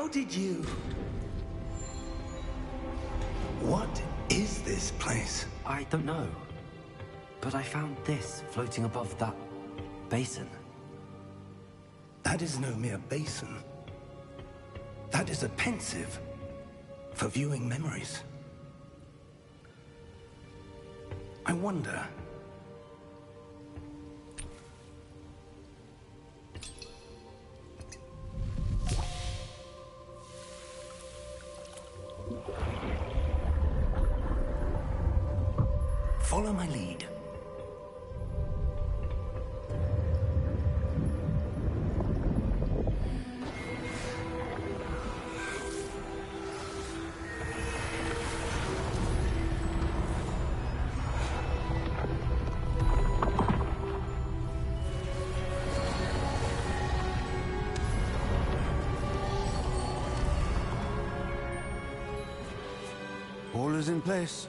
How did you... What is this place? I don't know. But I found this floating above that basin. That is no mere basin. That is a pensive for viewing memories. I wonder... Follow my lead. All is in place.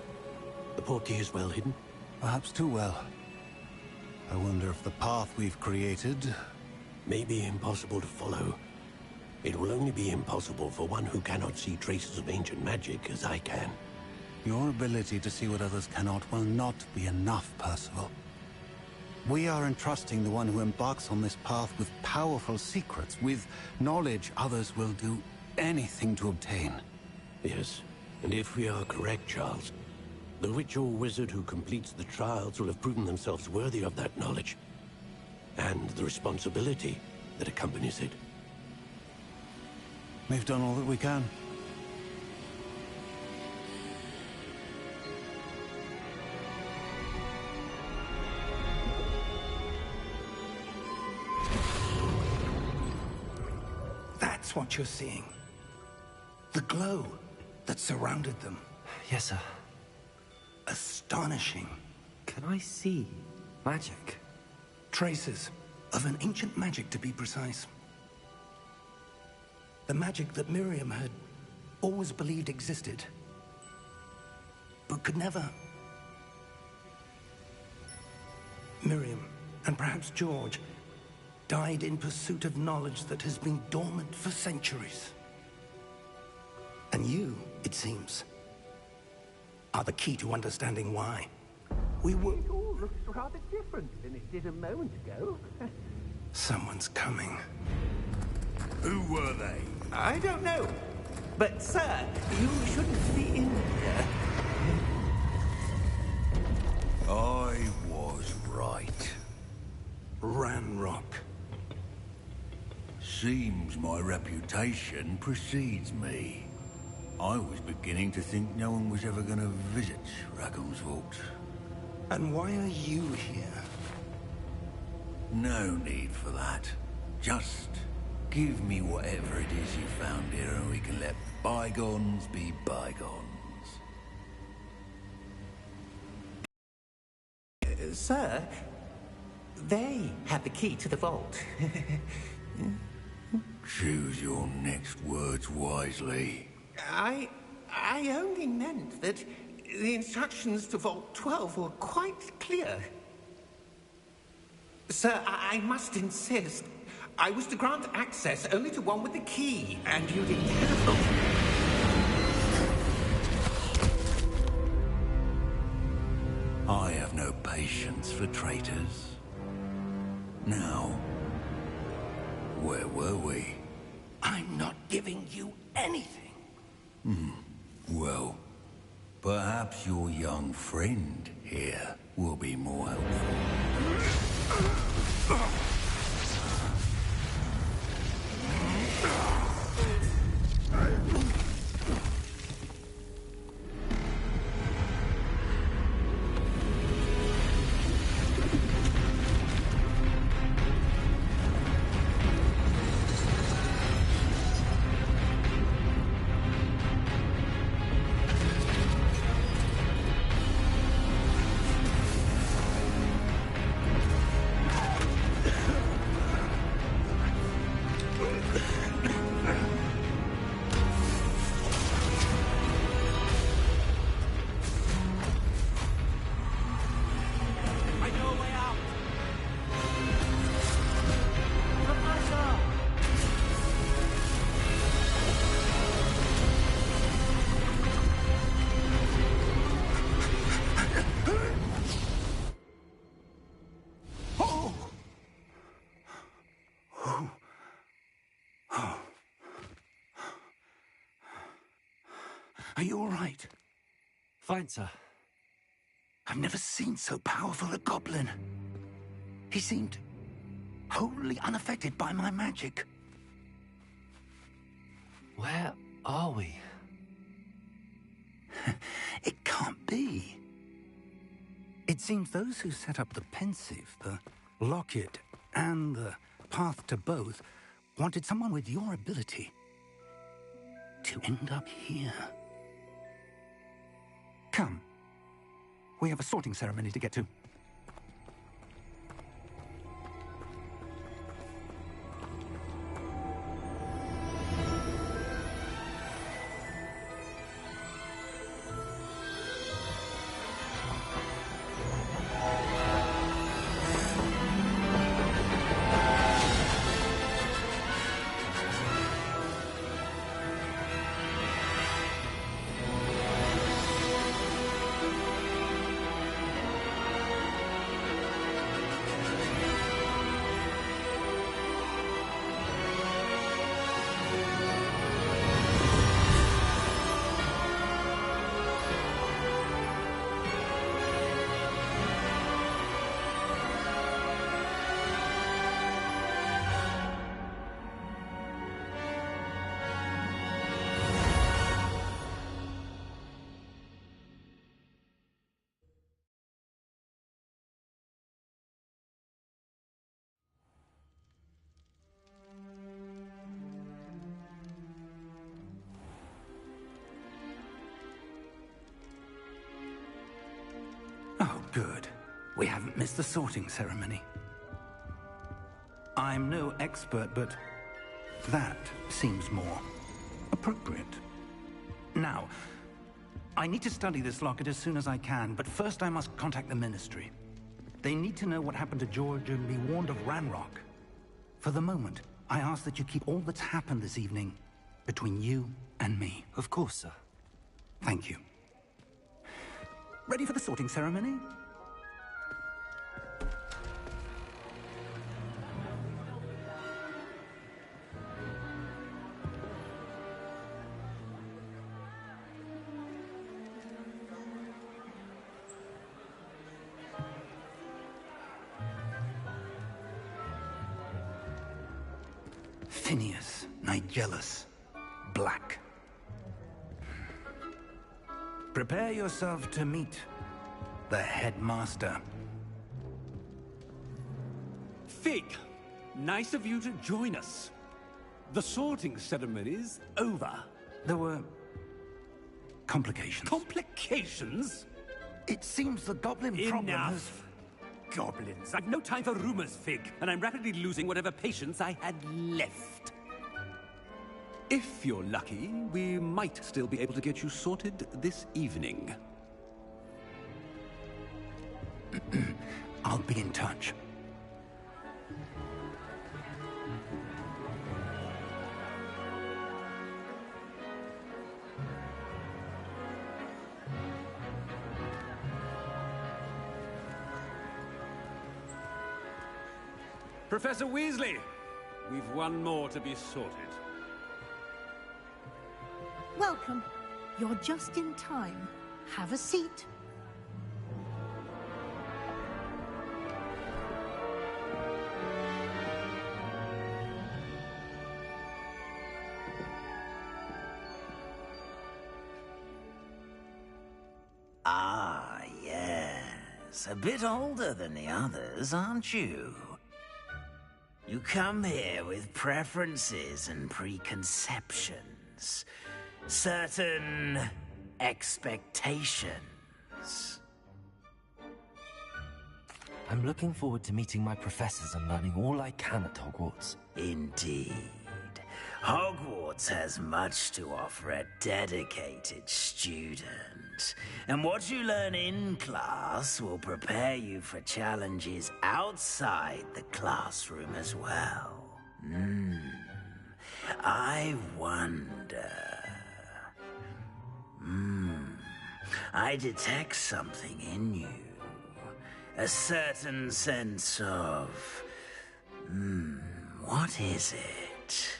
The portkey is well hidden? Perhaps too well. I wonder if the path we've created... may be impossible to follow. It will only be impossible for one who cannot see traces of ancient magic as I can. Your ability to see what others cannot will not be enough, Percival. We are entrusting the one who embarks on this path with powerful secrets, with knowledge others will do anything to obtain. Yes, and if we are correct, Charles, the witch or wizard who completes the trials will have proven themselves worthy of that knowledge, and the responsibility that accompanies it. We've done all that we can. That's what you're seeing. The glow that surrounded them. Yes, sir. Astonishing. Can I see magic? Traces of an ancient magic, to be precise. The magic that Miriam had always believed existed, but could never. Miriam, and perhaps George, died in pursuit of knowledge that has been dormant for centuries. And you, it seems, are the key to understanding why. We were... It all looks rather different than it did a moment ago. Someone's coming. Who were they? I don't know. But, sir, you shouldn't be in here. I was right. Ranrock. Seems my reputation precedes me. I was beginning to think no one was ever going to visit Rackham's Vault. And why are you here? No need for that. Just give me whatever it is you found here and we can let bygones be bygones. Sir, they have the key to the vault. Choose your next words wisely. I only meant that the instructions to Vault 12 were quite clear. Sir, I must insist. I was to grant access only to one with the key, and you did terrible. I have no patience for traitors. Now, where were we? I'm not giving you anything. Well, perhaps your young friend here will be more helpful. Are you all right? Fine, sir. I've never seen so powerful a goblin. He seemed wholly unaffected by my magic. Where are we? It can't be. It seems those who set up the pensive, the locket, and the path to both wanted someone with your ability to end up here. Come. We have a sorting ceremony to get to. Oh, good. We haven't missed the sorting ceremony. I'm no expert, but that seems more appropriate. Now, I need to study this locket as soon as I can, but first I must contact the Ministry. They need to know what happened to George and be warned of Ranrock. For the moment, I ask that you keep all that's happened this evening between you and me. Of course, sir. Thank you. Ready for the sorting ceremony? Phineas, Nigellus, Black. Prepare yourself to meet the headmaster. Fig, nice of you to join us. The sorting ceremony's over. There were complications. Complications? It seems the goblin problem has... Enough! Goblins. I've no time for rumors, Fig, and I'm rapidly losing whatever patience I had left. If you're lucky, we might still be able to get you sorted this evening. I'll be in touch. Professor Weasley, we've one more to be sorted. Welcome. You're just in time. Have a seat. Ah, yes. A bit older than the others, aren't you? You come here with preferences and preconceptions. Certain expectations. I'm looking forward to meeting my professors and learning all I can at Hogwarts. Indeed. Hogwarts has much to offer a dedicated student. And what you learn in class will prepare you for challenges outside the classroom as well. I wonder... I detect something in you. A certain sense of... what is it?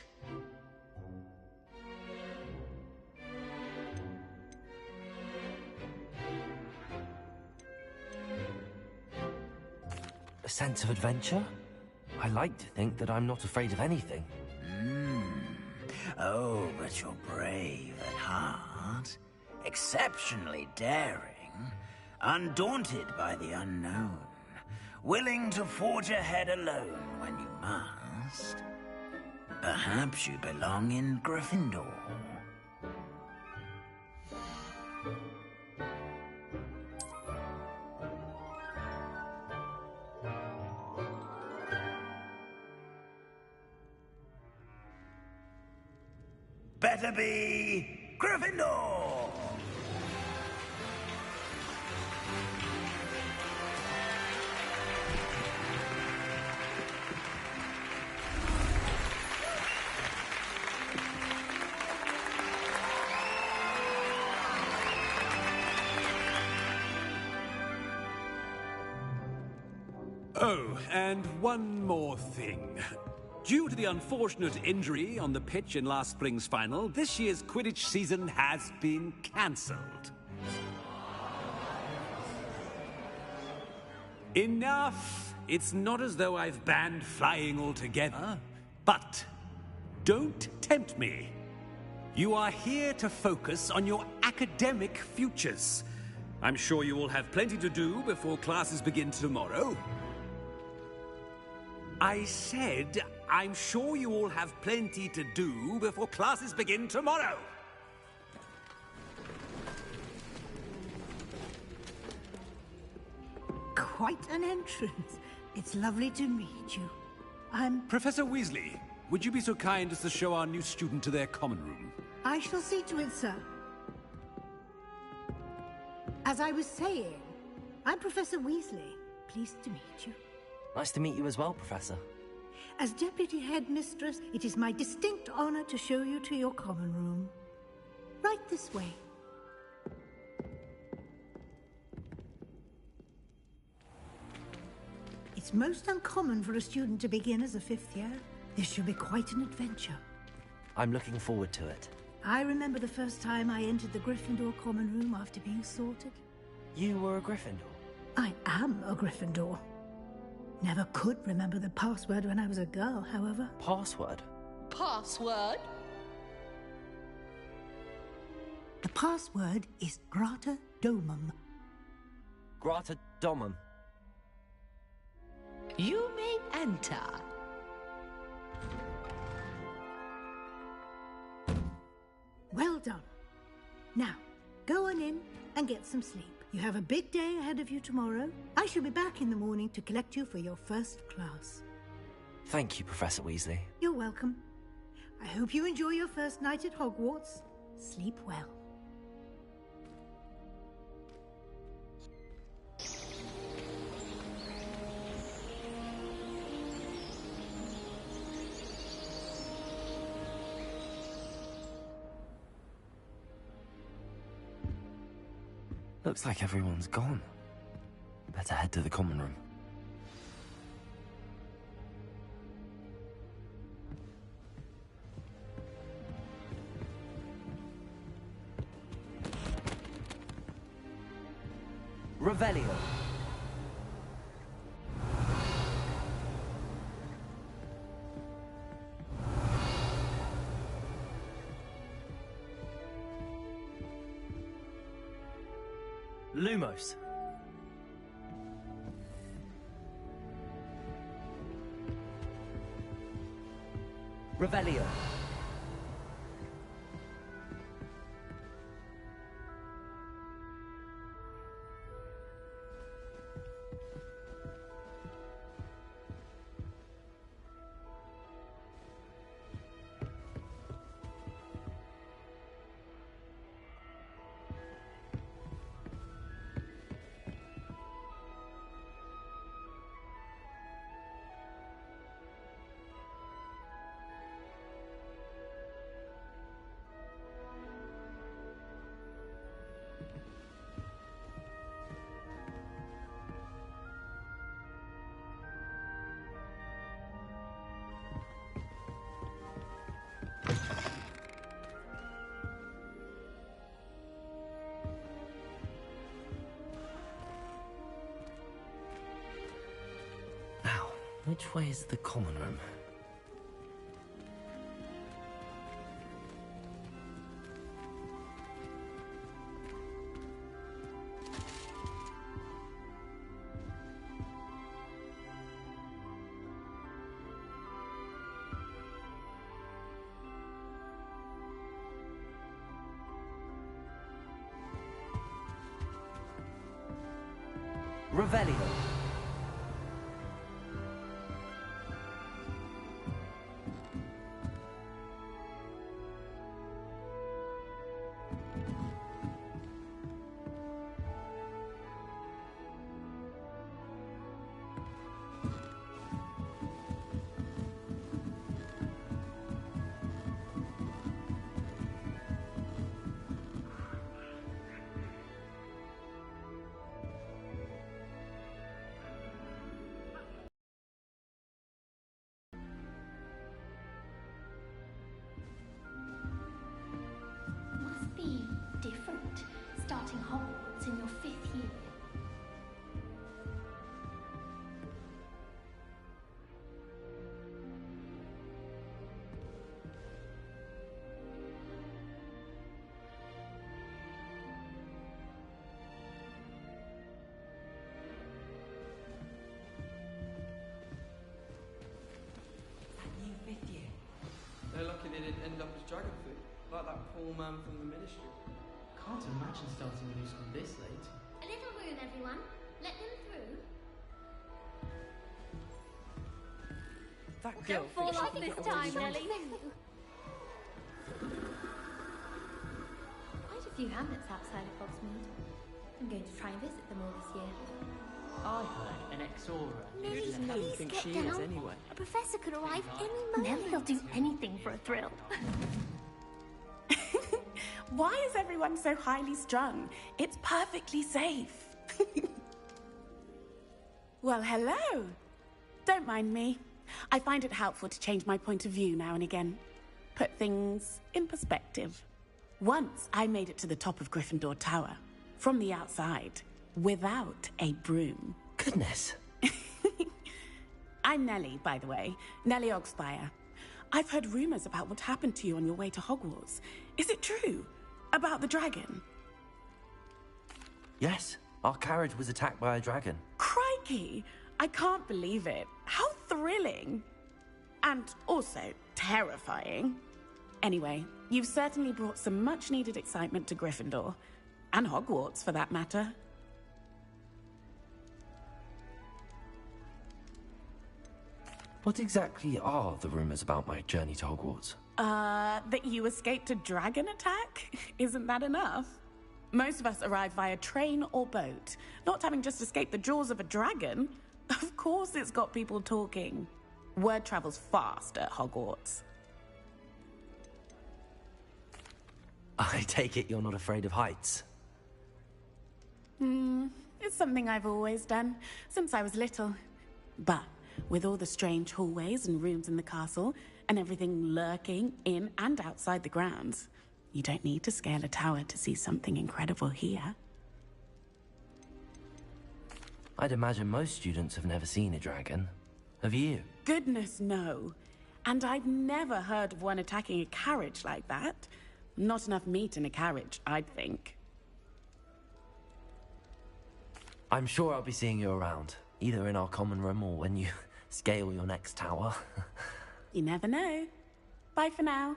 A sense of adventure? I like to think that I'm not afraid of anything. Oh, but you're brave at heart. Exceptionally daring. Undaunted by the unknown. Willing to forge ahead alone when you must. Perhaps you belong in Gryffindor. Better be Gryffindor! Oh, and one more thing. Due to the unfortunate injury on the pitch in last spring's final, this year's Quidditch season has been cancelled. Enough! It's not as though I've banned flying altogether. But don't tempt me. You are here to focus on your academic futures. I'm sure you will have plenty to do before classes begin tomorrow. I said, I'm sure you all have plenty to do before classes begin tomorrow. Quite an entrance. It's lovely to meet you. I'm... Professor Weasley, would you be so kind as to show our new student to their common room? I shall see to it, sir. As I was saying, I'm Professor Weasley. Pleased to meet you. Nice to meet you as well, Professor. As Deputy Headmistress, it is my distinct honor to show you to your common room. Right this way. It's most uncommon for a student to begin as a fifth year. This should be quite an adventure. I'm looking forward to it. I remember the first time I entered the Gryffindor common room after being sorted. You were a Gryffindor? I am a Gryffindor. Never could remember the password when I was a girl, however. Password? Password? The password is Grata Domum. Grata Domum. You may enter. Well done. Now, go on in and get some sleep. You have a big day ahead of you tomorrow. I shall be back in the morning to collect you for your first class. Thank you, Professor Weasley. You're welcome. I hope you enjoy your first night at Hogwarts. Sleep well. Looks like everyone's gone. Better head to the common room. Revelio. Lumos. Revelio. Which way is the common room? Revelio. Must be different, starting Hogwarts in your 5th year. They're lucky they didn't end up as dragon food, like that poor man from the ministry. Can't imagine starting a new school this late. A little room, everyone. Let them through. That girl Don't fall off this time, Nelly. Quite a few hamlets outside of Hogsmeade. I'm going to try and visit them all this year. I heard an Exora. Nelly, please think get she down. is anyway? A professor could arrive any moment. Nelly will do anything for a thrill. Why is everyone so highly strung? It's perfectly safe. Well, hello. Don't mind me. I find it helpful to change my point of view now and again. Put things in perspective. Once I made it to the top of Gryffindor Tower, from the outside, without a broom. Goodness. I'm Nellie, by the way. Nellie Ogspire. I've heard rumors about what happened to you on your way to Hogwarts. Is it true? About the dragon? Yes, our carriage was attacked by a dragon. Crikey! I can't believe it. How thrilling! And also terrifying. Anyway, you've certainly brought some much-needed excitement to Gryffindor. And Hogwarts, for that matter. What exactly are the rumors about my journey to Hogwarts? That you escaped a dragon attack? Isn't that enough? Most of us arrive via train or boat, not having just escaped the jaws of a dragon. Of course it's got people talking. Word travels fast at Hogwarts. I take it you're not afraid of heights? It's something I've always done, since I was little. But with all the strange hallways and rooms in the castle, and everything lurking in and outside the grounds, you don't need to scale a tower to see something incredible here. I'd imagine most students have never seen a dragon. Have you? Goodness, no. And I've never heard of one attacking a carriage like that. Not enough meat in a carriage, I'd think. I'm sure I'll be seeing you around, either in our common room or when you scale your next tower. You never know. Bye for now.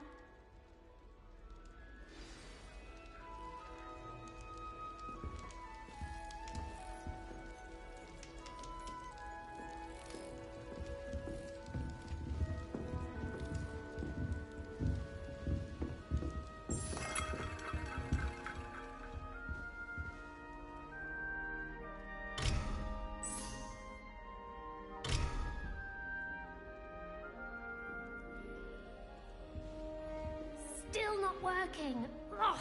Still not working. Ugh.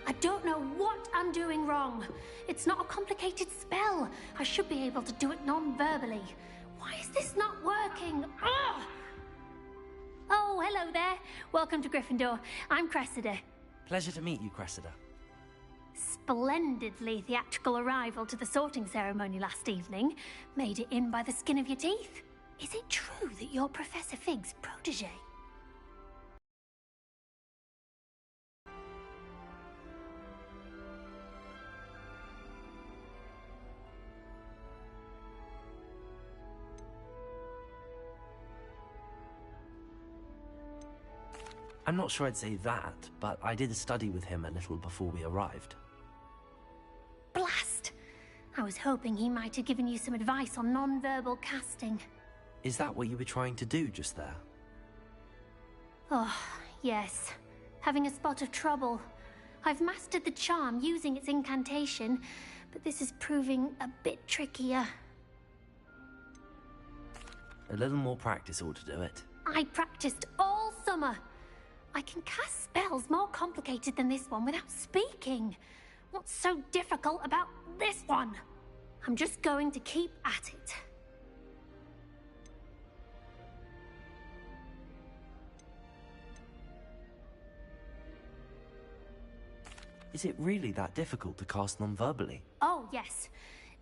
I don't know what I'm doing wrong. It's not a complicated spell. I should be able to do it non-verbally. Why is this not working? Ugh. Oh, hello there. Welcome to Gryffindor. I'm Cressida. Pleasure to meet you, Cressida. splendidly theatrical arrival to the sorting ceremony last evening. Made it in by the skin of your teeth. Is it true that you're Professor Fig's protege? I'm not sure I'd say that, but I did study with him a little before we arrived. Blast! I was hoping he might have given you some advice on non-verbal casting. Is that what you were trying to do just there? Oh, yes. Having a spot of trouble. I've mastered the charm using its incantation, but this is proving a bit trickier. A little more practice ought to do it. I practiced all summer. I can cast spells more complicated than this one without speaking. What's so difficult about this one? I'm just going to keep at it. Is it really that difficult to cast non-verbally? Oh, yes.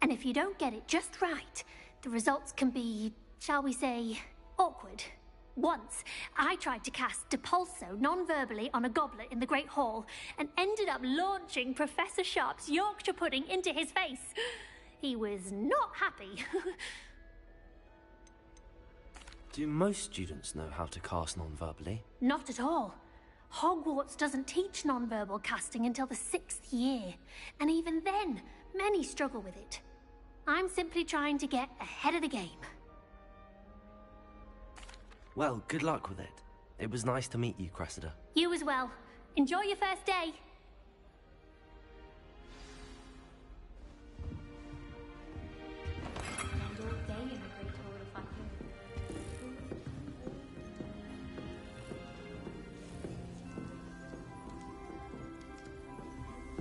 And if you don't get it just right, the results can be, shall we say, awkward. Once, I tried to cast Depulso non-verbally on a goblet in the Great Hall and ended up launching Professor Sharp's Yorkshire pudding into his face. He was not happy. Do most students know how to cast non-verbally? Not at all. Hogwarts doesn't teach non-verbal casting until the 6th year, and even then, many struggle with it. I'm simply trying to get ahead of the game. Well, good luck with it. It was nice to meet you, Cressida. You as well. Enjoy your first day.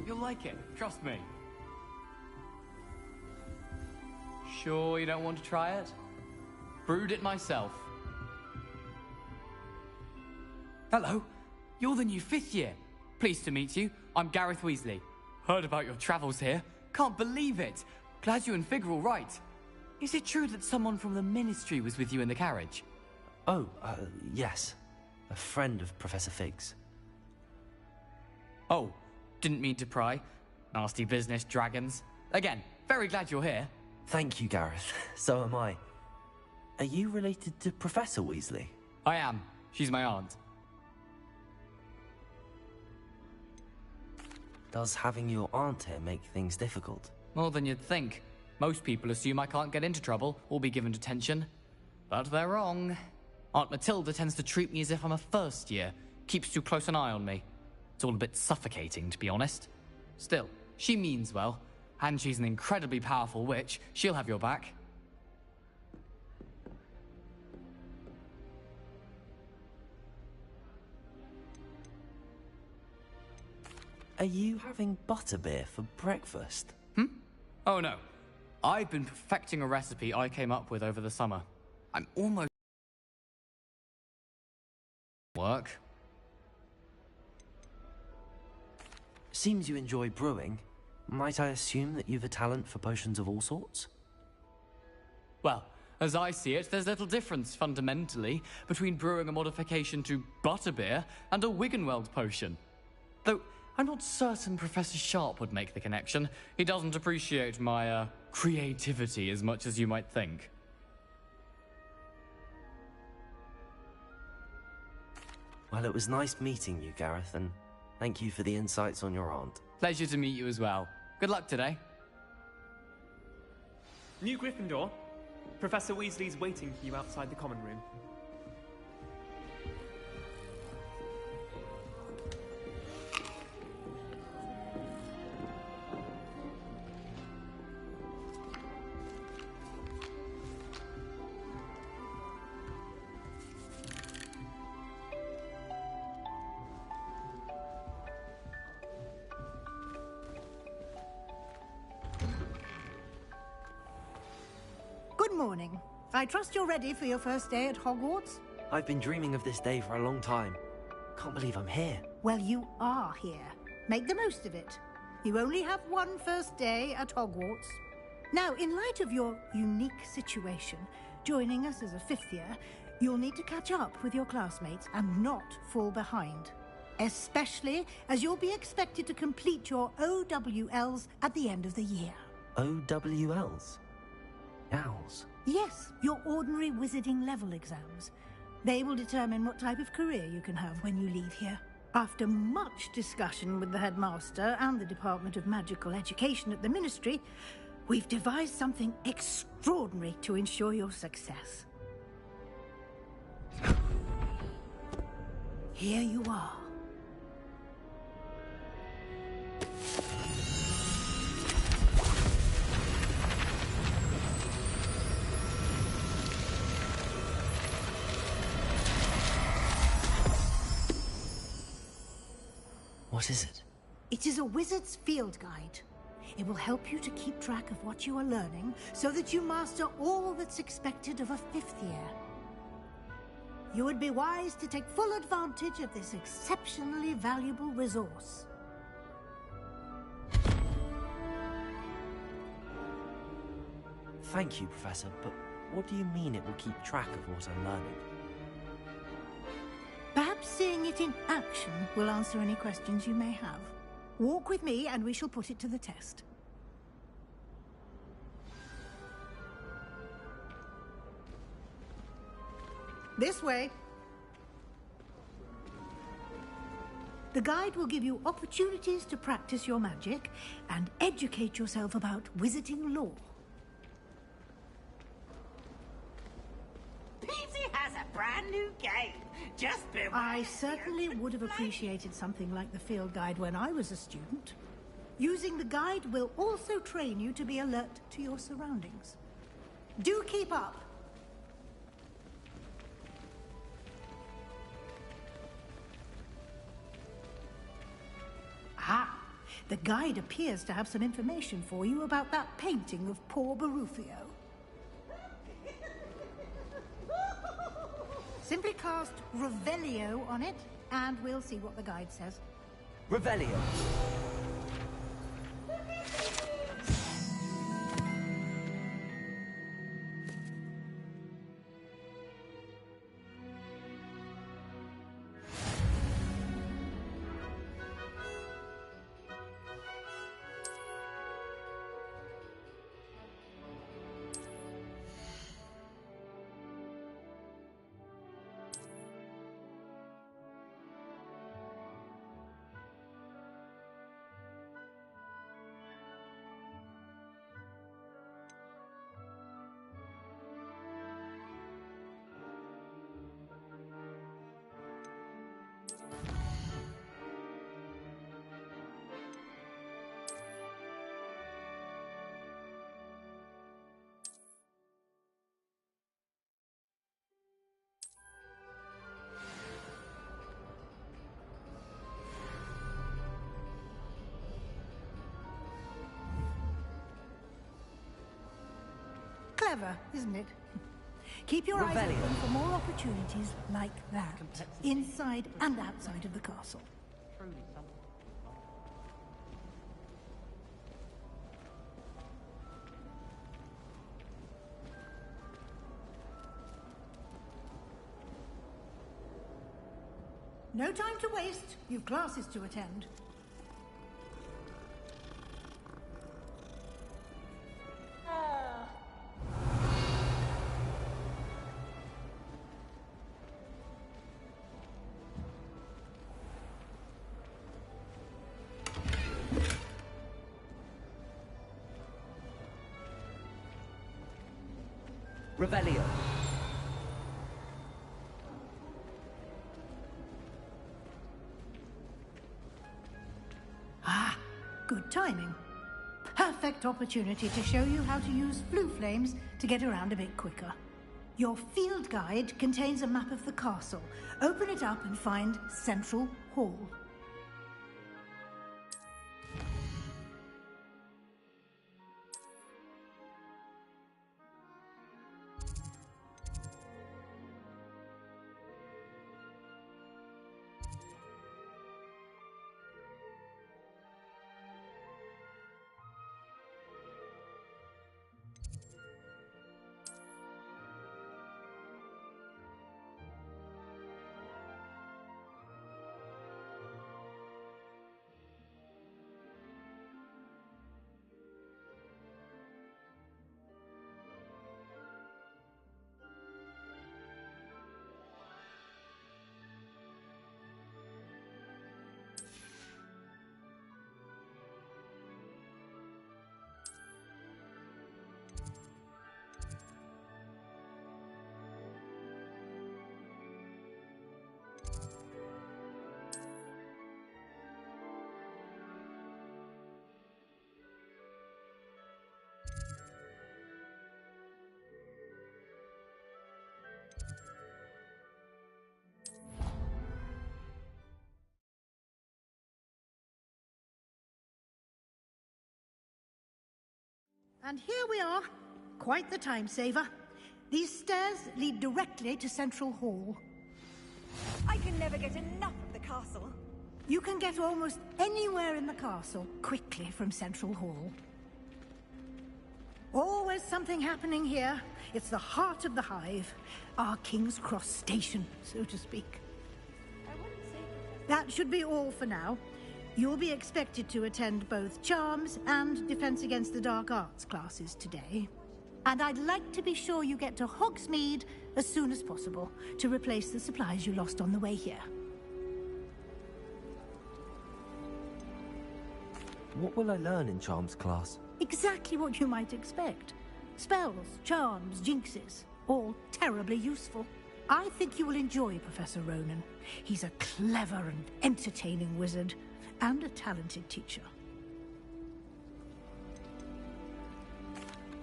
You'll like it, trust me. Sure you don't want to try it? Brewed it myself. Hello, you're the new 5th year. Pleased to meet you. I'm Gareth Weasley. Heard about your travels here. Can't believe it. Glad you and Fig are all right. Is it true that someone from the Ministry was with you in the carriage? Oh, yes. A friend of Professor Fig's. Oh, didn't mean to pry. Nasty business, dragons. Again, very glad you're here. Thank you, Gareth. So am I. Are you related to Professor Weasley? I am. She's my aunt. Does having your aunt here make things difficult? More than you'd think. Most people assume I can't get into trouble or be given detention. But they're wrong. Aunt Matilda tends to treat me as if I'm a first year. Keeps too close an eye on me. It's all a bit suffocating, to be honest. Still, she means well. And she's an incredibly powerful witch. She'll have your back. Are you having butterbeer for breakfast? Oh no. I've been perfecting a recipe I came up with over the summer. I'm almost... work. Seems you enjoy brewing. Might I assume that you've a talent for potions of all sorts? Well, as I see it, there's little difference, fundamentally, between brewing a modification to butterbeer and a Wiggenweld potion. Though, I'm not certain Professor Sharp would make the connection. He doesn't appreciate my, creativity as much as you might think. Well, it was nice meeting you, Gareth, and thank you for the insights on your aunt. Pleasure to meet you as well. Good luck today. New Gryffindor. Professor Weasley's waiting for you outside the common room. Good morning. I trust you're ready for your first day at Hogwarts? I've been dreaming of this day for a long time. Can't believe I'm here. Well, you are here. Make the most of it. You only have one first day at Hogwarts. Now, in light of your unique situation, joining us as a fifth year, you'll need to catch up with your classmates and not fall behind. Especially as you'll be expected to complete your OWLs at the end of the year. OWLs? Owls? Yes, your ordinary wizarding level exams. They will determine what type of career you can have when you leave here. After much discussion with the headmaster and the Department of Magical Education at the Ministry, we've devised something extraordinary to ensure your success. Here you are. What is it? It is a wizard's field guide. It will help you to keep track of what you are learning so that you master all that's expected of a fifth year. You would be wise to take full advantage of this exceptionally valuable resource. Thank you, Professor, but what do you mean it will keep track of what I'm learning? Perhaps seeing it in action will answer any questions you may have. Walk with me and we shall put it to the test. This way. The guide will give you opportunities to practice your magic and educate yourself about wizarding lore. Peasy has a brand new game. Just beware. I certainly would have appreciated something like the field guide when I was a student. Using the guide will also train you to be alert to your surroundings. Do keep up. Ah, the guide appears to have some information for you about that painting of poor Barufio. Simply cast Revelio on it, and we'll see what the guide says. Revelio. Clever, isn't it? Keep your eyes open for more opportunities like that, inside and outside of the castle. No time to waste. You've classes to attend. Revelio. Ah, good timing. Perfect opportunity to show you how to use blue flames to get around a bit quicker. Your field guide contains a map of the castle. Open it up and find Central Hall. And here we are. Quite the time saver. These stairs lead directly to Central Hall. I can never get enough of the castle. You can get almost anywhere in the castle quickly from Central Hall. Always something happening here. It's the heart of the Hive. Our King's Cross station, so to speak. That should be all for now. You'll be expected to attend both Charms and Defense Against the Dark Arts classes today. And I'd like to be sure you get to Hogsmeade as soon as possible to replace the supplies you lost on the way here. What will I learn in Charms class? Exactly what you might expect. Spells, charms, jinxes, all terribly useful. I think you will enjoy Professor Ronan. He's a clever and entertaining wizard, and a talented teacher.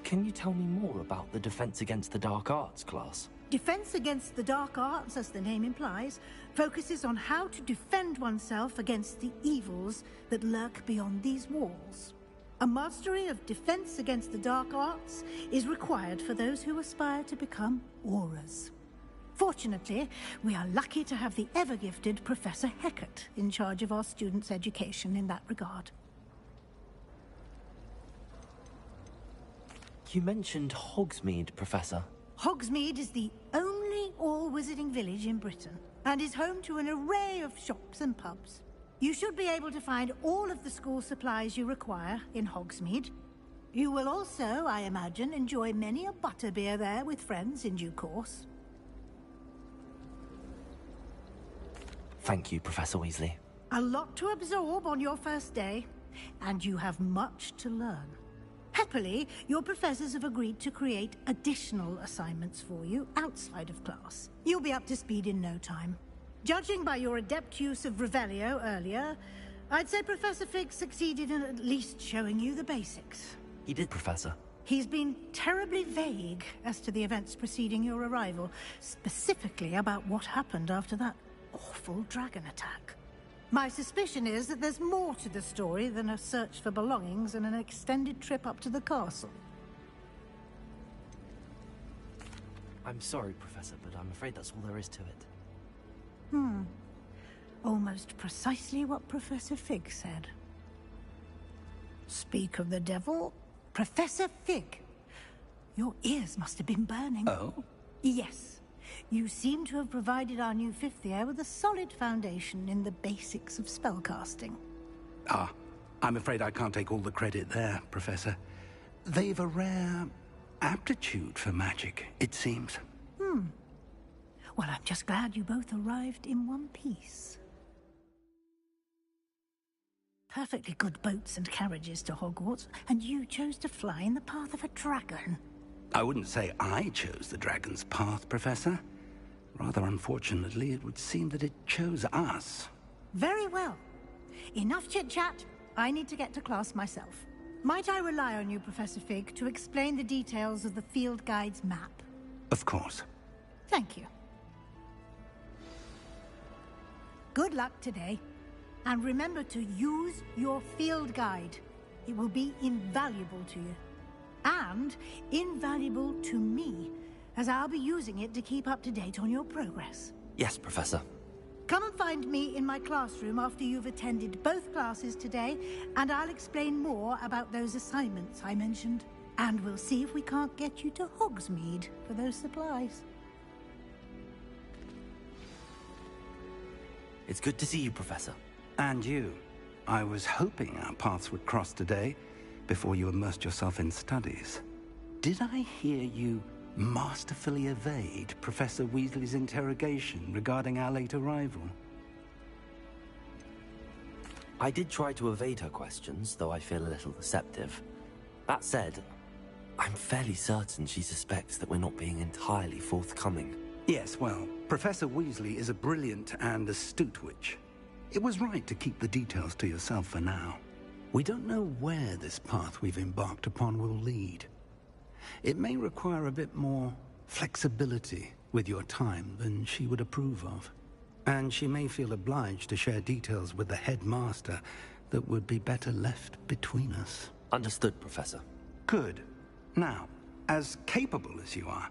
Can you tell me more about the Defense Against the Dark Arts class? Defense Against the Dark Arts, as the name implies, focuses on how to defend oneself against the evils that lurk beyond these walls. A mastery of Defense Against the Dark Arts is required for those who aspire to become Aurors. Fortunately, we are lucky to have the ever-gifted Professor Hecat in charge of our students' education in that regard. You mentioned Hogsmeade, Professor. Hogsmeade is the only all-wizarding village in Britain, and is home to an array of shops and pubs. You should be able to find all of the school supplies you require in Hogsmeade. You will also, I imagine, enjoy many a butterbeer there with friends in due course. Thank you, Professor Weasley. A lot to absorb on your first day, and you have much to learn. Happily, your professors have agreed to create additional assignments for you outside of class. You'll be up to speed in no time. Judging by your adept use of Revelio earlier, I'd say Professor Fig succeeded in at least showing you the basics. He did, Professor. He's been terribly vague as to the events preceding your arrival, specifically about what happened after that awful dragon attack. My suspicion is that there's more to the story than a search for belongings and an extended trip up to the castle. I'm sorry, Professor, but I'm afraid that's all there is to it. Almost precisely what Professor Fig said. Speak of the devil, Professor Fig. Your ears must have been burning. Oh? Yes. You seem to have provided our new fifth year with a solid foundation in the basics of spellcasting. Ah, I'm afraid I can't take all the credit there, Professor. They've a rare aptitude for magic, it seems. Well, I'm just glad you both arrived in one piece. Perfectly good boats and carriages to Hogwarts, and you chose to fly in the path of a dragon. I wouldn't say I chose the dragon's path, Professor. Rather unfortunately, it would seem that it chose us. Very well. Enough chit-chat. I need to get to class myself. Might I rely on you, Professor Fig, to explain the details of the field guide's map? Of course. Thank you. Good luck today. And remember to use your field guide. It will be invaluable to you. And invaluable to me, as I'll be using it to keep up to date on your progress. Yes, Professor. Come and find me in my classroom after you've attended both classes today, and I'll explain more about those assignments I mentioned. And we'll see if we can't get you to Hogsmeade for those supplies. It's good to see you, Professor. And you. I was hoping our paths would cross today, before you immersed yourself in studies. Did I hear you masterfully evade Professor Weasley's interrogation regarding our late arrival? I did try to evade her questions, though I feel a little deceptive. That said, I'm fairly certain she suspects that we're not being entirely forthcoming. Yes, well, Professor Weasley is a brilliant and astute witch. It was right to keep the details to yourself for now. We don't know where this path we've embarked upon will lead. It may require a bit more flexibility with your time than she would approve of. And she may feel obliged to share details with the headmaster that would be better left between us. Understood, Professor. Good. Now, as capable as you are,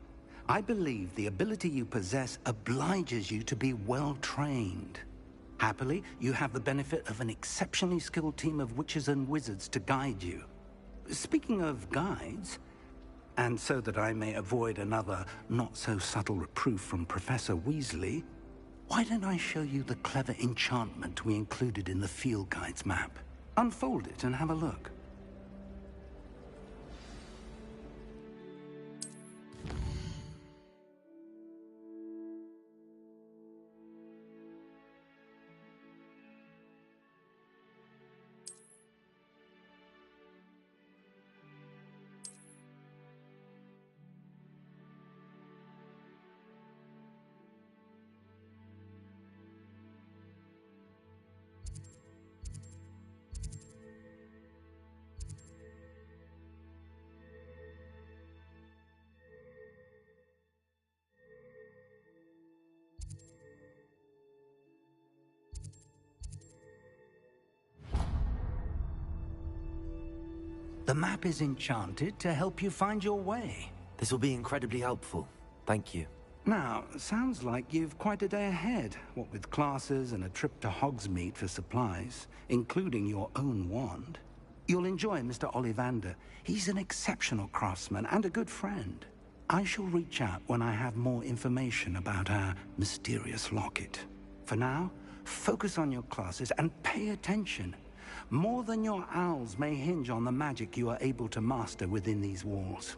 I believe the ability you possess obliges you to be well trained. Happily, you have the benefit of an exceptionally skilled team of witches and wizards to guide you. Speaking of guides, and so that I may avoid another not-so-subtle reproof from Professor Weasley, why don't I show you the clever enchantment we included in the field guide's map? Unfold it and have a look. The map is enchanted to help you find your way. This will be incredibly helpful. Thank you. Now, sounds like you've quite a day ahead, what with classes and a trip to Hogsmeade for supplies, including your own wand. You'll enjoy Mr. Ollivander. He's an exceptional craftsman and a good friend. I shall reach out when I have more information about our mysterious locket. For now, focus on your classes and pay attention. More than your owls may hinge on the magic you are able to master within these walls.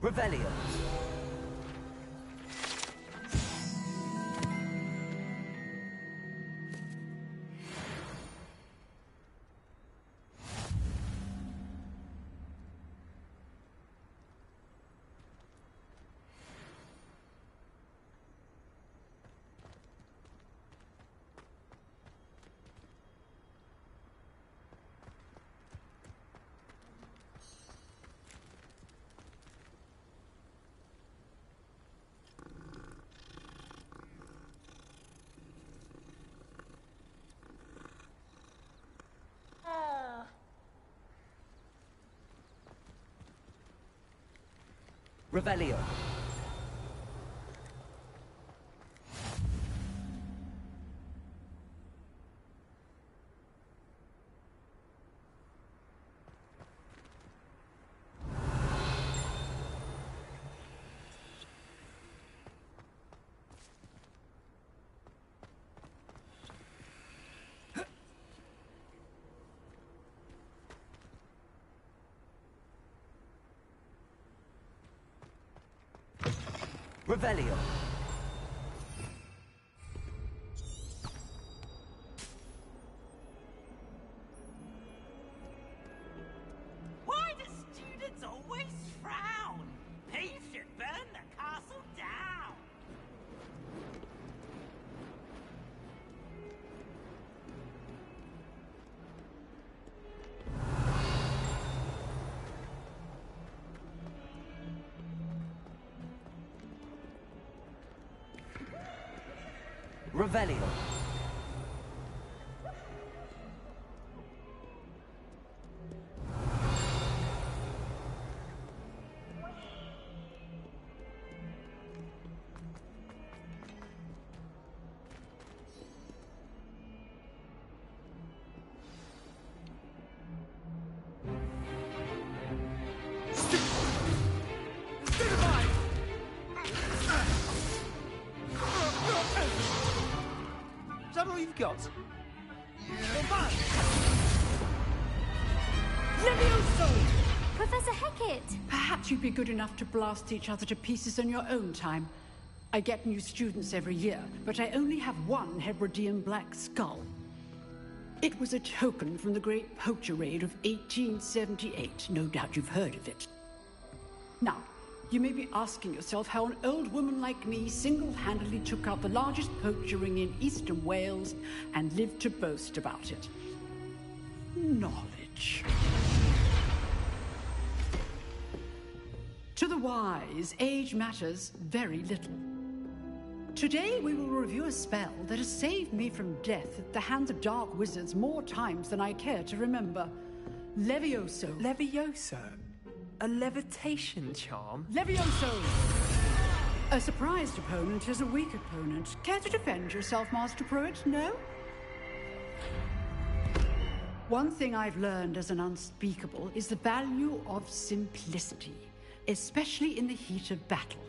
Revelio. Revelio. Revelio. Why do students always frown? They should burn the castle down. Revelio. Is that all you've got? Professor Hecat! Perhaps you'd be good enough to blast each other to pieces in your own time. I get new students every year, but I only have one Hebridean black skull. It was a token from the Great Poacher Raid of 1878. No doubt you've heard of it. you may be asking yourself how an old woman like me single-handedly took out the largest poacher ring in eastern Wales and lived to boast about it. Knowledge. To the wise, age matters very little. Today we will review a spell that has saved me from death at the hands of dark wizards more times than I care to remember. Levioso. Levioso? A levitation charm? Levioso! A surprised opponent is a weak opponent. Care to defend yourself, Master Pruitt? No? One thing I've learned as an unspeakable is the value of simplicity, especially in the heat of battle.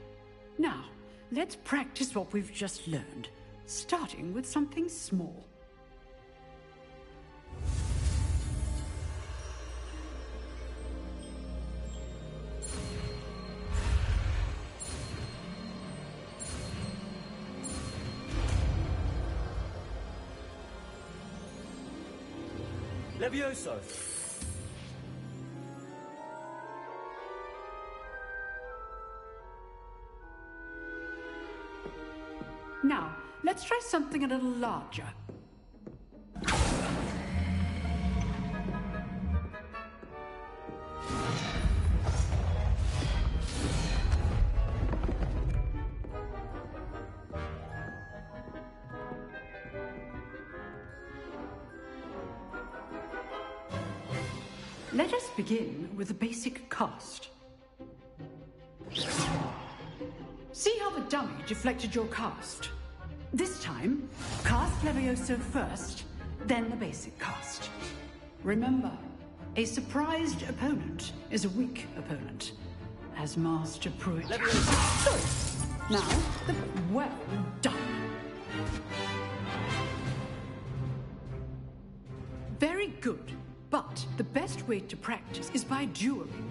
Now, let's practice what we've just learned, starting with something small. Levioso! Now, let's try something a little larger. Let us begin with the basic cast. See how the dummy deflected your cast? This time, cast Levioso first, then the basic cast. Remember, a surprised opponent is a weak opponent, as Master Pruitt. So, now, well done. Very good. But the best way to practice is by dueling.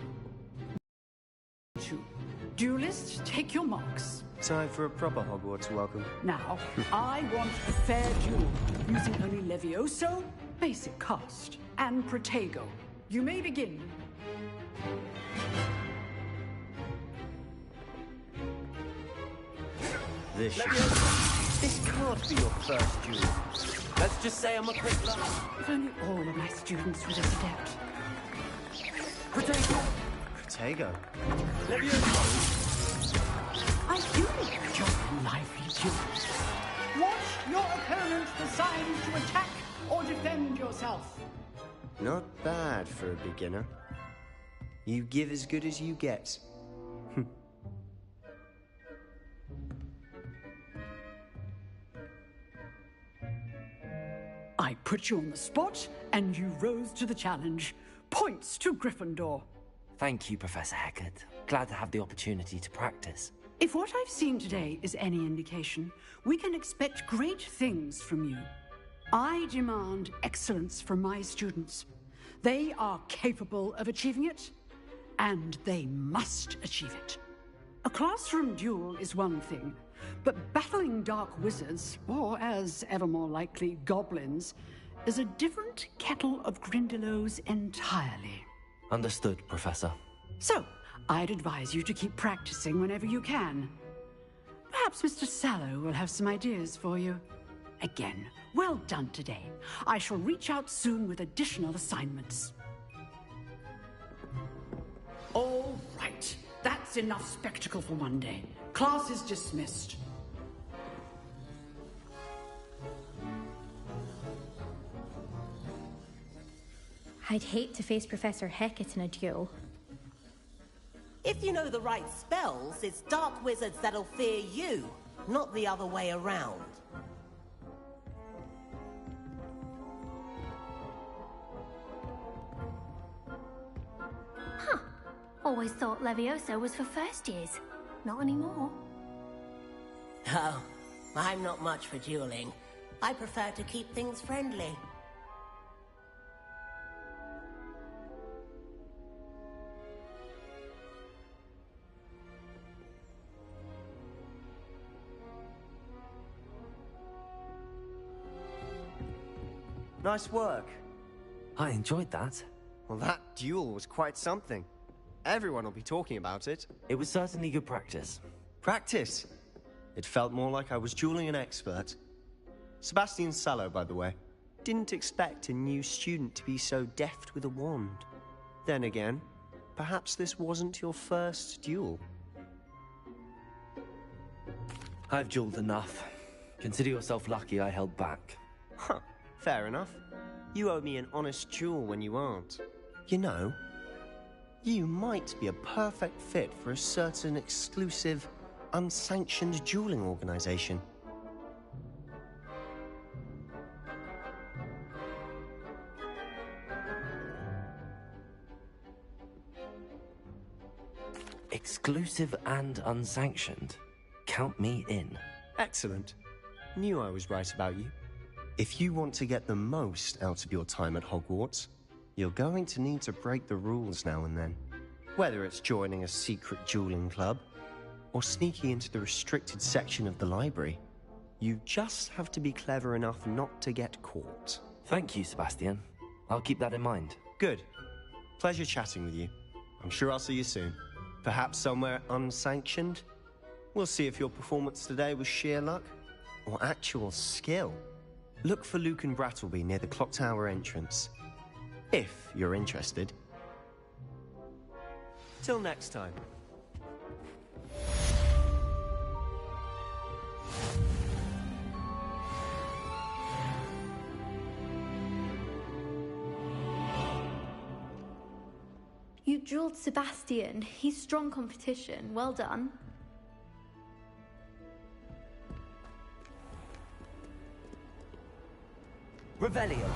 Duelists, take your marks. Time for a proper Hogwarts welcome. Now, I want a fair duel, using only Levioso, basic cast, and Protego. You may begin. This can't be your first duel. Let's just say I'm a quick learner. If only all of my students were this adept. Protego! Protego? I do enjoy lively duels. Watch your opponent decide to attack or defend yourself. Not bad for a beginner. You give as good as you get. I put you on the spot, and you rose to the challenge. Points to Gryffindor. Thank you, Professor Hecat. Glad to have the opportunity to practice. If what I've seen today is any indication, we can expect great things from you. I demand excellence from my students. They are capable of achieving it, and they must achieve it. A classroom duel is one thing, but battling dark wizards, or as ever more likely, goblins, is a different kettle of Grindylows entirely. Understood, Professor. So, I'd advise you to keep practicing whenever you can. Perhaps Mr. Sallow will have some ideas for you. Again, well done today. I shall reach out soon with additional assignments. All right. That's enough spectacle for one day. Class is dismissed. I'd hate to face Professor Hecat in a duel. If you know the right spells, it's dark wizards that'll fear you, not the other way around. Huh. Always thought Levioso was for first years. Not anymore. Oh, I'm not much for dueling. I prefer to keep things friendly. Nice work. I enjoyed that. Well, that duel was quite something. Everyone will be talking about it. It was certainly good practice. Practice? It felt more like I was dueling an expert. Sebastian Sallow, by the way. Didn't expect a new student to be so deft with a wand. Then again, perhaps this wasn't your first duel. I've dueled enough. Consider yourself lucky I held back. Huh, fair enough. You owe me an honest duel when you aren't. You know, you might be a perfect fit for a certain exclusive, unsanctioned dueling organization. Exclusive and unsanctioned? Count me in. Excellent. Knew I was right about you. If you want to get the most out of your time at Hogwarts, you're going to need to break the rules now and then. Whether it's joining a secret dueling club, or sneaking into the restricted section of the library, you just have to be clever enough not to get caught. Thank you, Sebastian. I'll keep that in mind. Good. Pleasure chatting with you. I'm sure I'll see you soon. Perhaps somewhere unsanctioned? We'll see if your performance today was sheer luck, or actual skill. Look for Luke and Brattleby near the clock tower entrance, if you're interested. Till next time. You dueled Sebastian. He's strong competition. Well done. Revelio.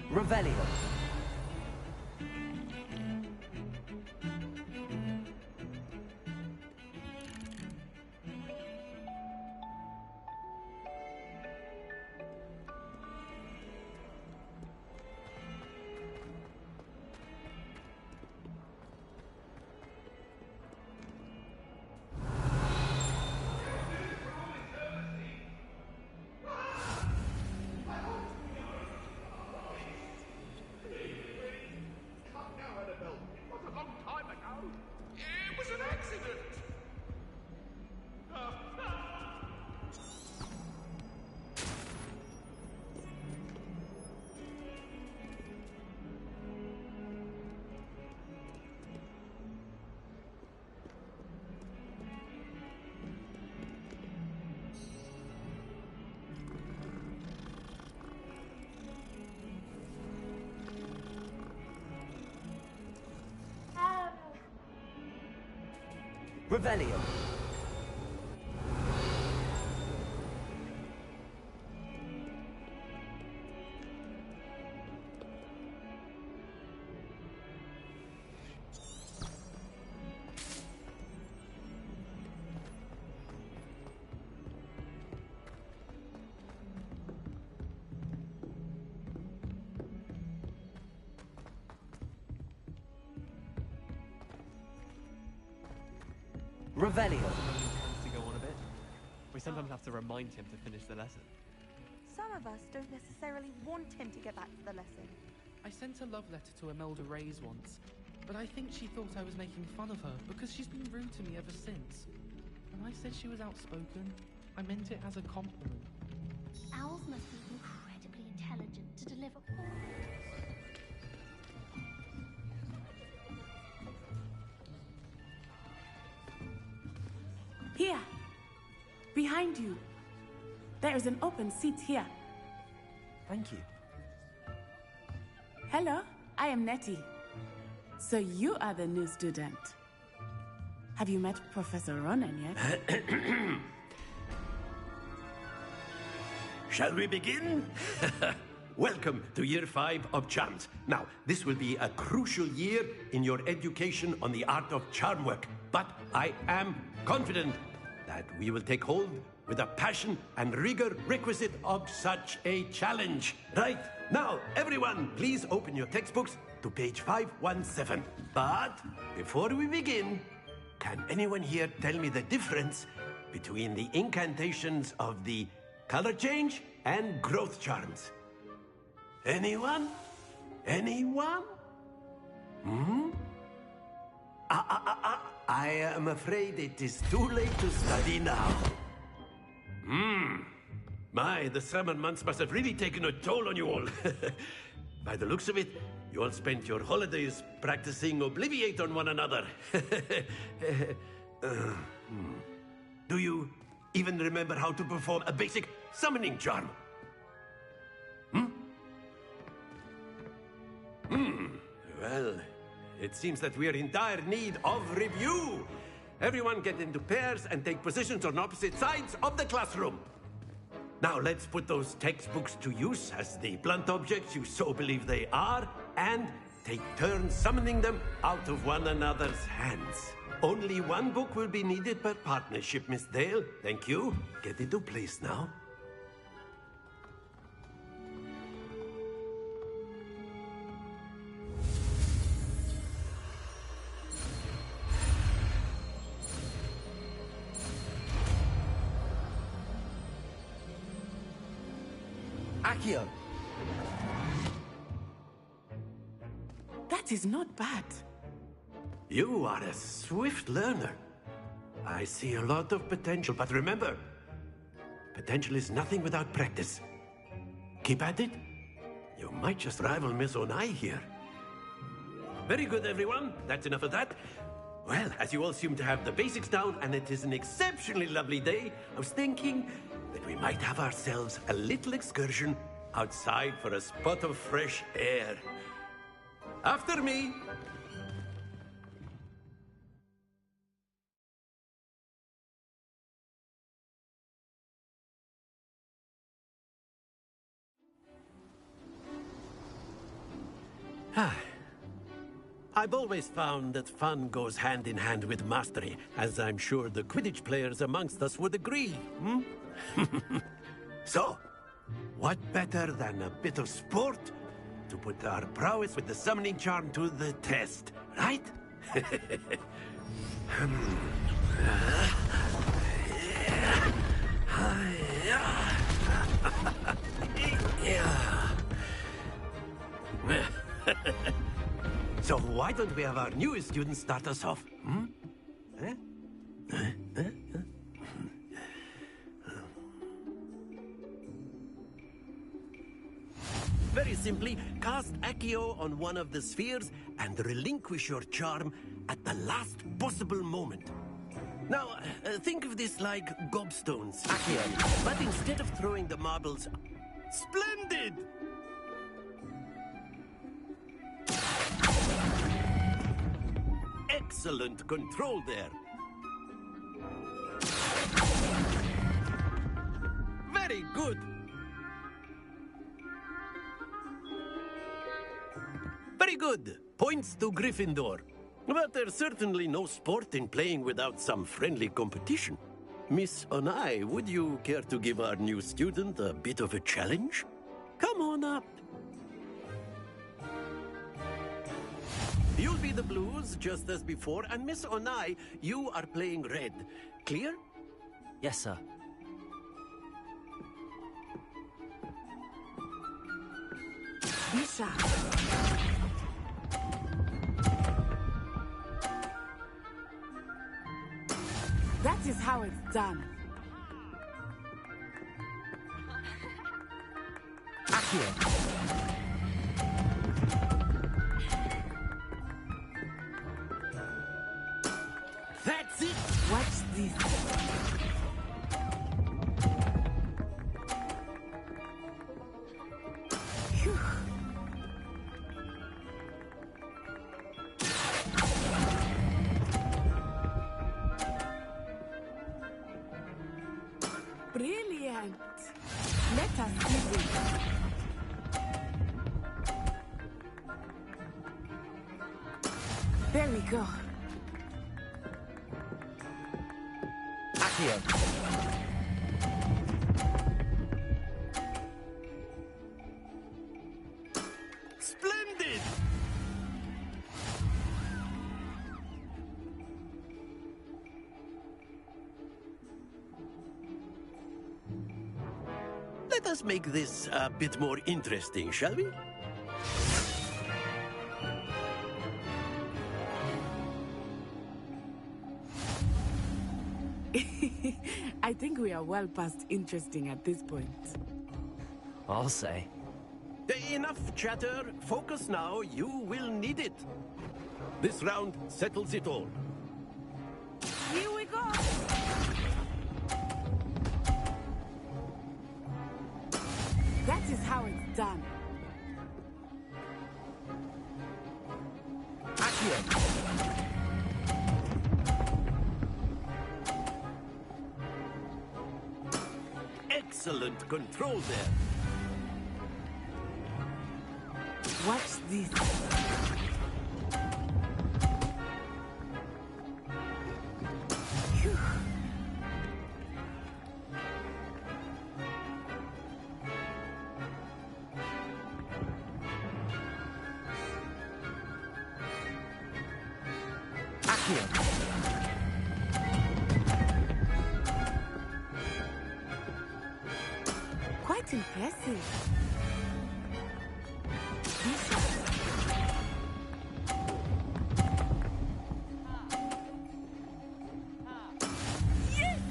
Revelio. Revelio. Revelio. Tends to go on a bit. We sometimes have to remind him to finish the lesson. Some of us don't necessarily want him to get back to the lesson. I sent a love letter to Imelda Reyes once, but I think she thought I was making fun of her because she's been rude to me ever since. When I said she was outspoken, I meant it as a compliment. Owls must be incredibly intelligent to deliver all. Here. Behind you. There is an open seat here. Thank you. Hello, I am Nettie. So you are the new student. Have you met Professor Ronan yet? Shall we begin? Welcome to Year 5 of Charms. Now, this will be a crucial year in your education on the art of charm work, but I am confident that we will take hold with the passion and rigor requisite of such a challenge. Right, now, everyone, please open your textbooks to page 517. But before we begin, can anyone here tell me the difference between the incantations of the color change and growth charms? Anyone? Anyone? I am afraid it is too late to study now. My, the summer months must have really taken a toll on you all. By the looks of it, you all spent your holidays practicing Obliviate on one another. Do you even remember how to perform a basic summoning charm? Well, it seems that we are in dire need of review. Everyone get into pairs and take positions on opposite sides of the classroom. Now let's put those textbooks to use as the blunt objects you so believe they are, and take turns summoning them out of one another's hands. Only one book will be needed per partnership, Miss Dale. Thank you. Get into place now. Accio! That is not bad. You are a swift learner. I see a lot of potential, but remember, potential is nothing without practice. Keep at it. You might just rival Miss Onai here. Very good, everyone. That's enough of that. Well, as you all seem to have the basics down, and it is an exceptionally lovely day, I was thinking that we might have ourselves a little excursion outside for a spot of fresh air. After me. I've always found that fun goes hand in hand with mastery, as I'm sure the Quidditch players amongst us would agree. So, what better than a bit of sport to put our prowess with the summoning charm to the test, right? So why don't we have our newest student start us off? Very simply, cast Accio on one of the spheres and relinquish your charm at the last possible moment. Now, think of this like gobstones, Accio, but instead of throwing the marbles... Splendid! Excellent control there. Very good. Very good. Points to Gryffindor. But there's certainly no sport in playing without some friendly competition. Miss Onai, would you care to give our new student a bit of a challenge? Come on up. You'll be the blues, just as before, and Miss Onai, you are playing red. Clear? Yes, sir. Lisa. That is how it's done. Accio. That's it. Watch this. Phew. Brilliant! Let us see this. There we go. Accio. Splendid! Let us make this a bit more interesting, shall we? I think we are well past interesting at this point. I'll say. Enough chatter. Focus now. You will need it. This round settles it all. Here we go! That is how it's done. Excellent control there. Watch this. Phew. Quite impressive. Yes!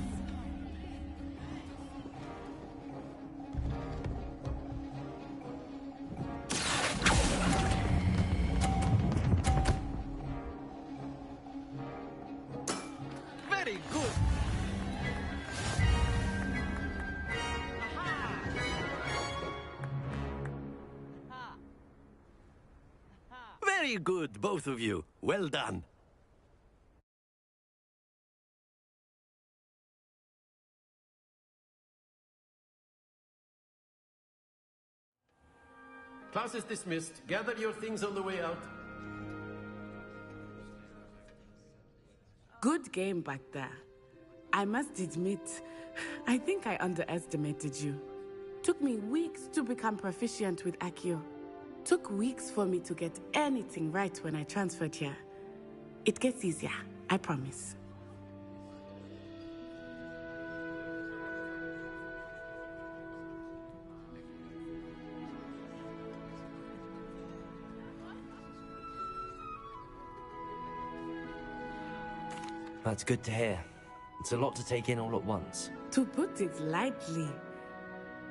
Very good. Very good, both of you. Well done. Class is dismissed. Gather your things on the way out. Good game back there. I must admit, I think I underestimated you. Took me weeks to become proficient with Accio. Took weeks for me to get anything right when I transferred here. It gets easier, I promise. That's good to hear. It's a lot to take in all at once. To put it lightly,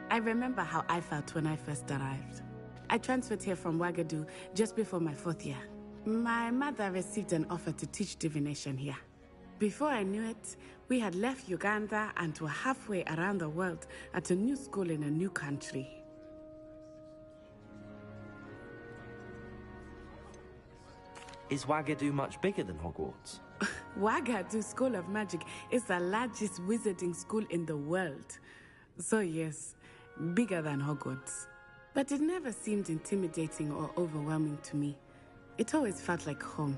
I remember how I felt when I first arrived. I transferred here from Ouagadougou just before my 4th year. My mother received an offer to teach divination here. Before I knew it, we had left Uganda and were halfway around the world at a new school in a new country. Is Ouagadougou much bigger than Hogwarts? Ouagadougou School of Magic is the largest wizarding school in the world. So yes, bigger than Hogwarts. But it never seemed intimidating or overwhelming to me. It always felt like home.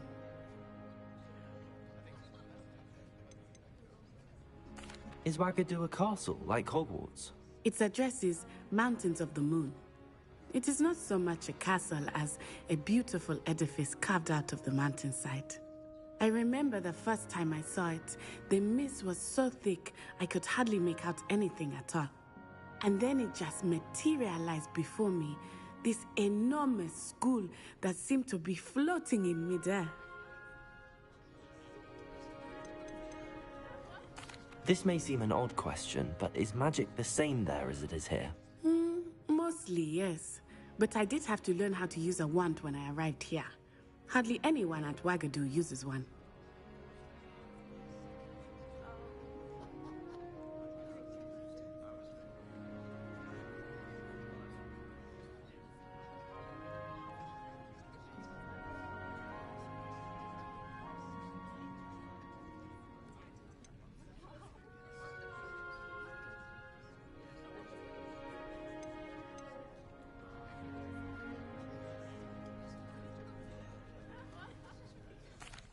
Is Ouagadougou a castle, like Hogwarts? Its address is Mountains of the Moon. It is not so much a castle as a beautiful edifice carved out of the mountainside. I remember the first time I saw it, the mist was so thick I could hardly make out anything at all. And then it just materialized before me, this enormous school that seemed to be floating in midair. This may seem an odd question, but is magic the same there as it is here? Mostly, yes. But I did have to learn how to use a wand when I arrived here. Hardly anyone at Ouagadougou uses one.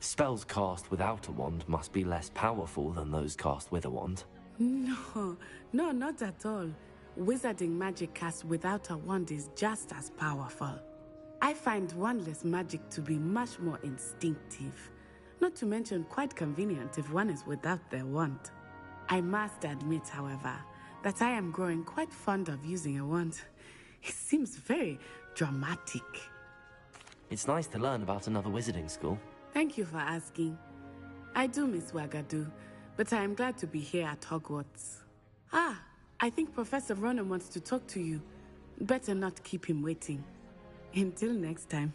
Spells cast without a wand must be less powerful than those cast with a wand. No, not at all. Wizarding magic cast without a wand is just as powerful. I find wandless magic to be much more instinctive. Not to mention quite convenient if one is without their wand. I must admit, however, that I am growing quite fond of using a wand. It seems very dramatic. It's nice to learn about another wizarding school. Thank you for asking. I do miss Wagadu, but I am glad to be here at Hogwarts. Ah, I think Professor Ronan wants to talk to you. Better not keep him waiting. Until next time.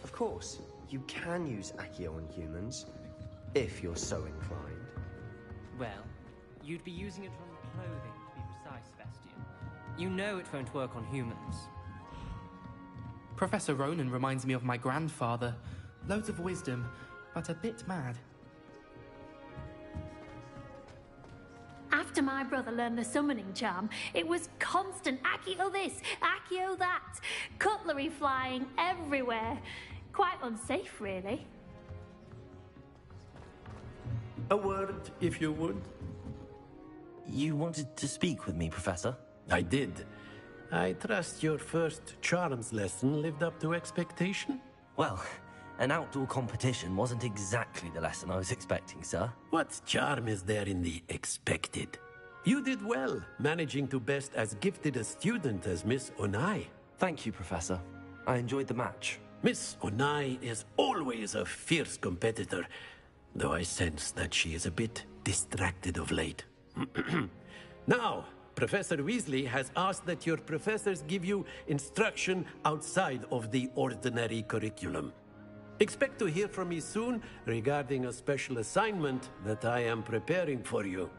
Of course, you can use Accio on humans, if you're so inclined. Well, you'd be using it on clothing, to be precise, Sebastian. You know it won't work on humans. Professor Ronan reminds me of my grandfather. Loads of wisdom, but a bit mad. After my brother learned the summoning charm, it was constant Accio this, Accio that. Cutlery flying everywhere. Quite unsafe, really. A word, if you would. You wanted to speak with me, Professor? I did. I trust your first charms lesson lived up to expectation? Well, an outdoor competition wasn't exactly the lesson I was expecting, sir. What charm is there in the expected? You did well, managing to best as gifted a student as Miss Onai. Thank you, Professor. I enjoyed the match. Miss Onai is always a fierce competitor, though I sense that she is a bit distracted of late. Now, Professor Weasley has asked that your professors give you instruction outside of the ordinary curriculum. Expect to hear from me soon regarding a special assignment that I am preparing for you.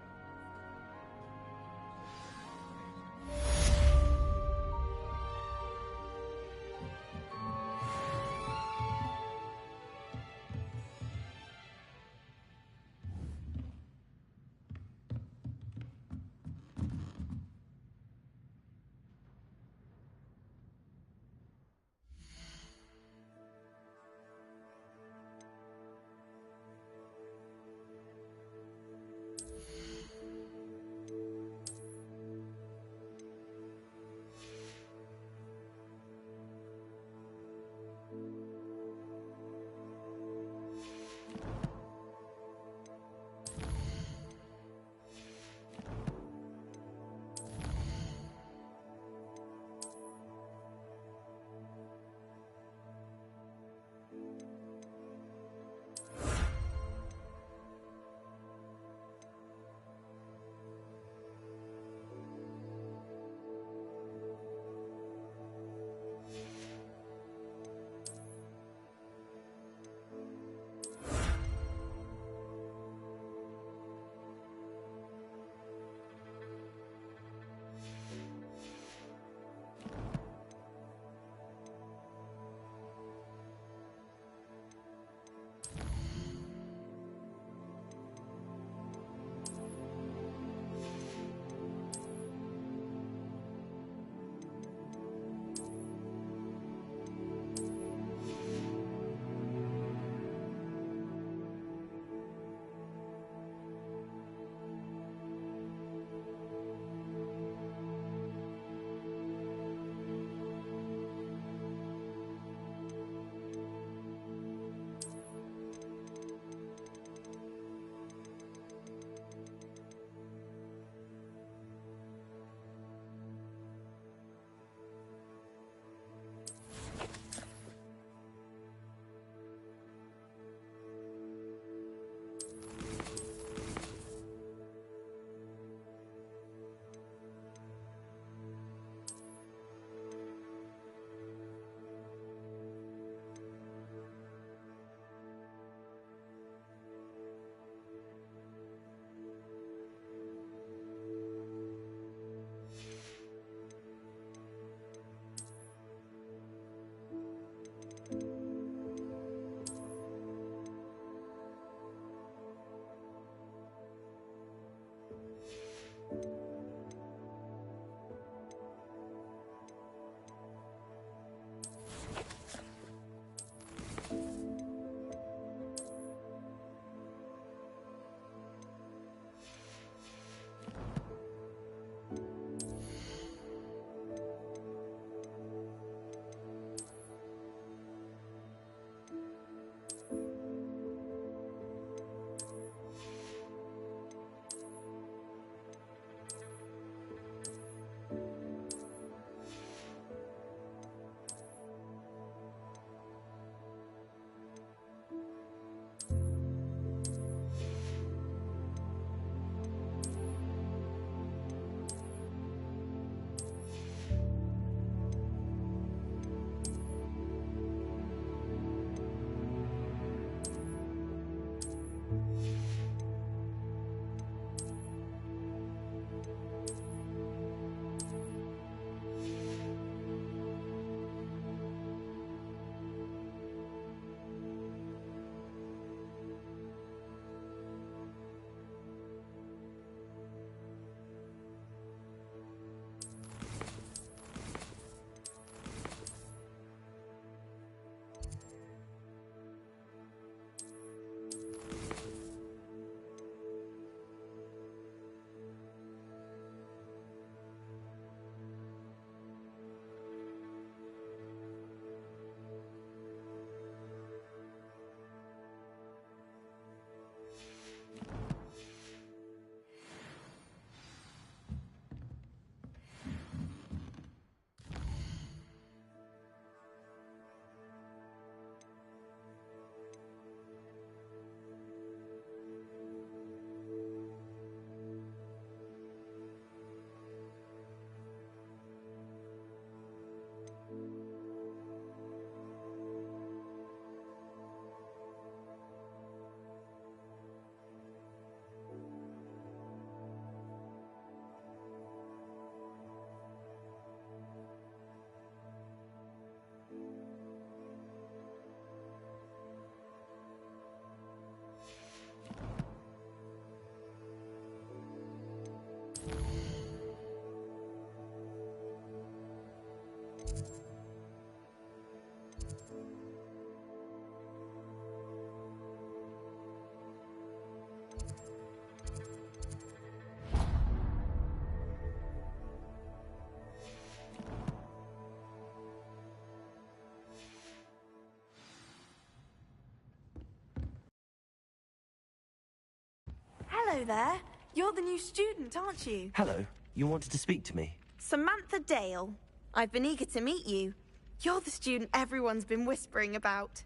Hello there. You're the new student, aren't you? Hello. You wanted to speak to me? Samantha Dale. I've been eager to meet you. You're the student everyone's been whispering about.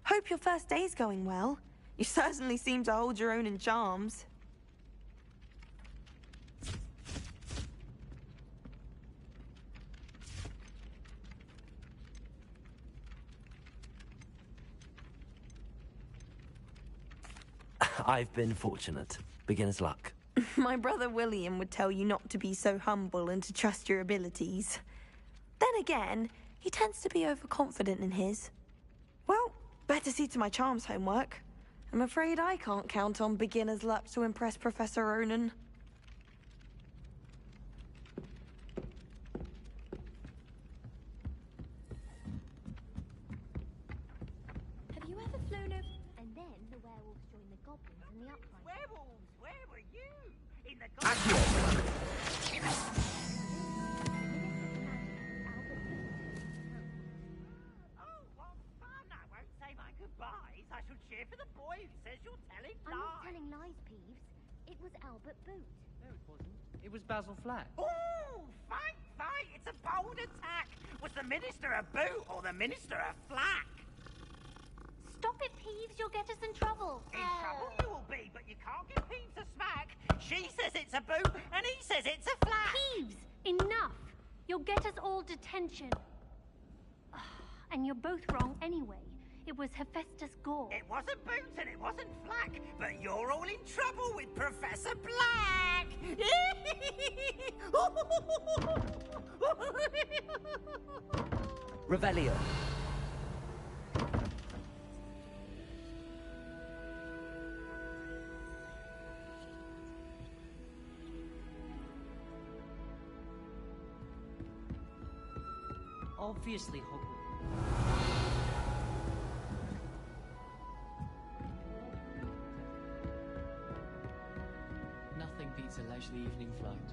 Hope your first day's going well. You certainly seem to hold your own in charms. I've been fortunate. Beginner's luck. My brother William would tell you not to be so humble and to trust your abilities. Then again, he tends to be overconfident in his. Well, better see to my charms homework. I'm afraid I can't count on beginner's luck to impress Professor Ronan. Have you ever flown over? And then the werewolves joined the goblins in the uprising. Werewolves, where were you? In the Oh, what fun! I won't say my goodbyes. I shall cheer for the boy who says you're telling lies. I'm not telling lies, Peeves. It was Albert Boot. No, it wasn't. It was Basil Flack. Oh, fight, fight! It's a bold attack. Was the minister a boot or the minister a flack? Stop it, Peeves. You'll get us in trouble. In trouble you will be, but you can't give Peeves a smack. She says it's a boot, and he says it's a flack. Peeves, enough. You'll get us all detention. And you're both wrong anyway. It was Hephaestus Gore. It wasn't boot and it wasn't flack, but you're all in trouble with Professor Black. Revelio. Obviously, Hogwarts. Nothing beats a leisurely evening flight.